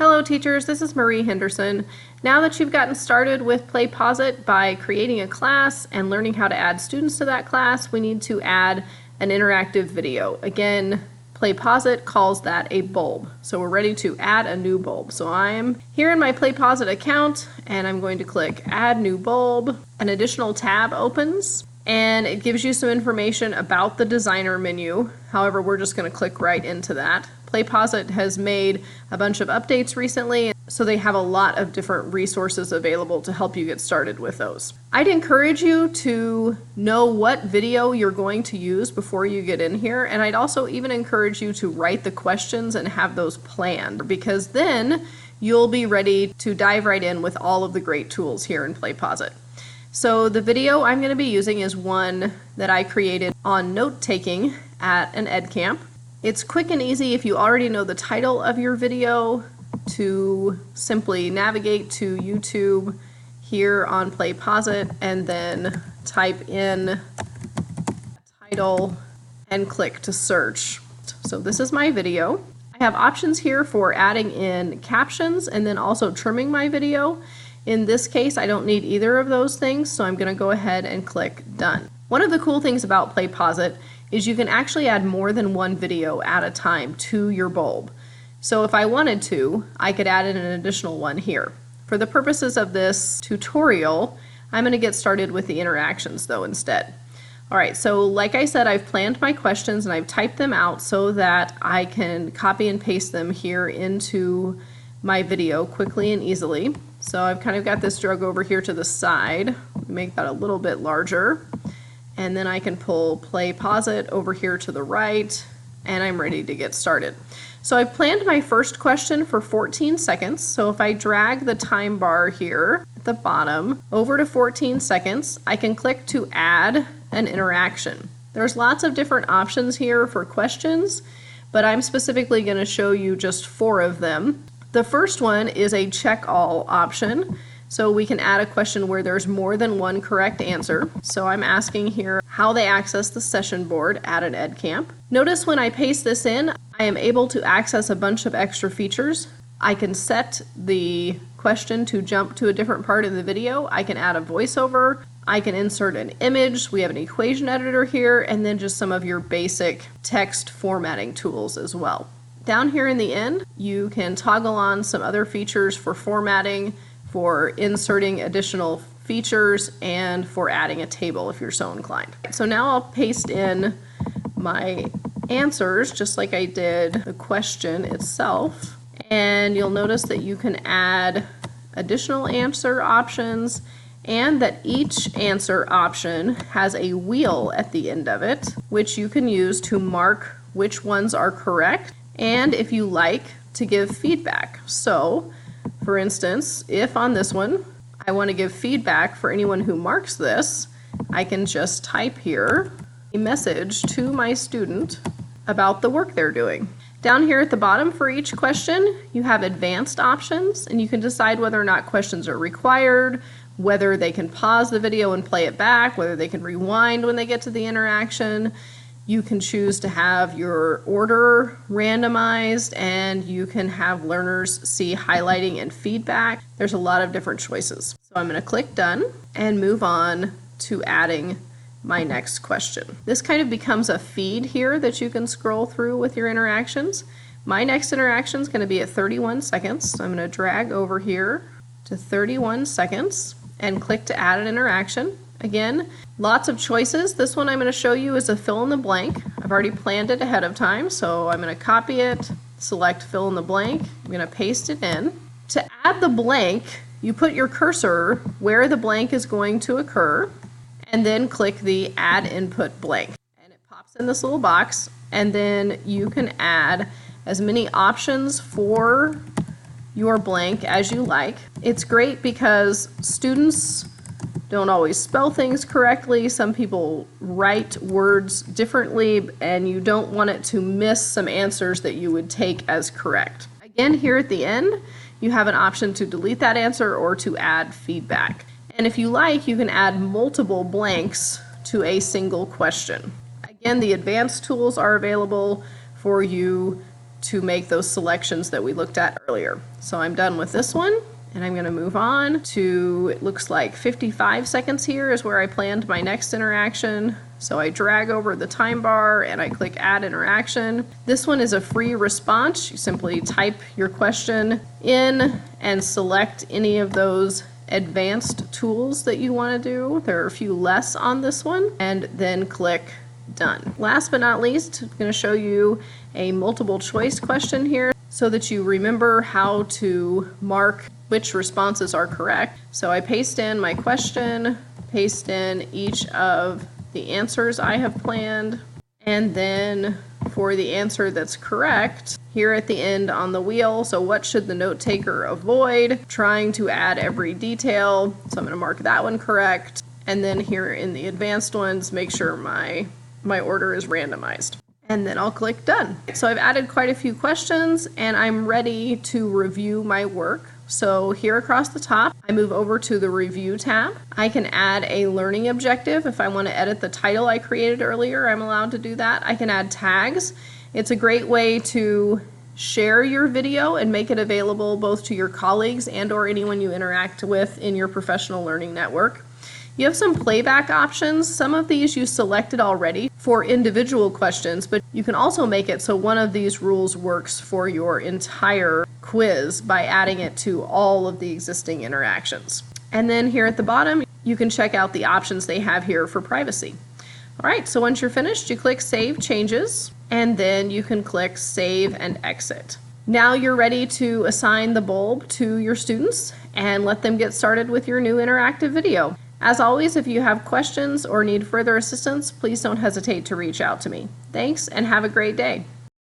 Hello teachers, this is Marie Henderson. Now that you've gotten started with PlayPosit by creating a class and learning how to add students to that class, we need to add an interactive video. Again, PlayPosit calls that a bulb. So we're ready to add a new bulb. So I'm here in my PlayPosit account and I'm going to click Add New Bulb. An additional tab opens and it gives you some information about the designer menu. However, we're just going to click right into that. PlayPosit has made a bunch of updates recently, so they have a lot of different resources available to help you get started with those. I'd encourage you to know what video you're going to use before you get in here, and I'd also even encourage you to write the questions and have those planned, because then you'll be ready to dive right in with all of the great tools here in PlayPosit. So the video I'm going to be using is one that I created on note-taking at an ed camp. It's quick and easy if you already know the title of your video to simply navigate to YouTube here on PlayPosit and then type in title and click to search. So this is my video. I have options here for adding in captions and then also trimming my video. In this case, I don't need either of those things, so I'm going to go ahead and click Done. One of the cool things about PlayPosit is you can actually add more than one video at a time to your bulb. So if I wanted to, I could add in an additional one here. For the purposes of this tutorial, I'm going to get started with the interactions though instead. Alright, so like I said, I've planned my questions and I've typed them out so that I can copy and paste them here into my video quickly and easily. So I've kind of got this drug over here to the side, make that a little bit larger. And then I can pull PlayPosit over here to the right, and I'm ready to get started. So I planned my first question for 14 seconds. So if I drag the time bar here at the bottom over to 14 seconds, I can click to add an interaction. There's lots of different options here for questions, but I'm specifically going to show you just 4 of them. The first one is a check all option. So we can add a question where there's more than one correct answer. So I'm asking here how they access the session board at an ed camp. Notice when I paste this in, I am able to access a bunch of extra features. I can set the question to jump to a different part of the video. I can add a voiceover. I can insert an image. We have an equation editor here, and then just some of your basic text formatting tools as well. Down here in the end, you can toggle on some other features for formatting, for inserting additional features, and for adding a table if you're so inclined. So now I'll paste in my answers just like I did the question itself, and you'll notice that you can add additional answer options and that each answer option has a wheel at the end of it which you can use to mark which ones are correct and, if you like, to give feedback. So for instance, if on this one I want to give feedback for anyone who marks this, I can just type here a message to my student about the work they're doing. Down here at the bottom for each question, you have advanced options, and you can decide whether or not questions are required, whether they can pause the video and play it back, whether they can rewind when they get to the interaction. You can choose to have your order randomized, and you can have learners see highlighting and feedback. There's a lot of different choices. So I'm going to click Done and move on to adding my next question. This kind of becomes a feed here that you can scroll through with your interactions. My next interaction is going to be at 31 seconds. So I'm going to drag over here to 31 seconds and click to add an interaction. Again, lots of choices. This one I'm going to show you is a fill in the blank. I've already planned it ahead of time, so I'm going to copy it, select fill in the blank. I'm going to paste it in. To add the blank, you put your cursor where the blank is going to occur, and then click the Add Input Blank. And it pops in this little box, and then you can add as many options for your blank as you like. It's great because students don't always spell things correctly. Some people write words differently, and you don't want it to miss some answers that you would take as correct. Again, here at the end, you have an option to delete that answer or to add feedback. And if you like, you can add multiple blanks to a single question. Again, the advanced tools are available for you to make those selections that we looked at earlier. So I'm done with this one, and I'm going to move on to, it looks like 55 seconds here is where I planned my next interaction. So I drag over the time bar and I click Add Interaction. This one is a free response. You simply type your question in and select any of those advanced tools that you want to do. There are a few less on this one, and then click Done. Last but not least, I'm going to show you a multiple choice question here so that you remember how to mark which responses are correct. So I paste in my question, paste in each of the answers I have planned, and then for the answer that's correct, here at the end on the wheel, so what should the note taker avoid? Trying to add every detail, so I'm going to mark that one correct. And then here in the advanced ones, make sure my order is randomized. And then I'll click Done. So I've added quite a few questions and I'm ready to review my work. So here across the top, I move over to the Review tab. I can add a learning objective. If I want to edit the title I created earlier, I'm allowed to do that. I can add tags. It's a great way to share your video and make it available both to your colleagues and or anyone you interact with in your professional learning network. You have some playback options. Some of these you selected already for individual questions, but you can also make it so one of these rules works for your entire quiz by adding it to all of the existing interactions. And then here at the bottom, you can check out the options they have here for privacy. All right, so once you're finished, you click Save Changes, and then you can click Save and Exit. Now you're ready to assign the bulb to your students and let them get started with your new interactive video. As always, if you have questions or need further assistance, please don't hesitate to reach out to me. Thanks, and have a great day.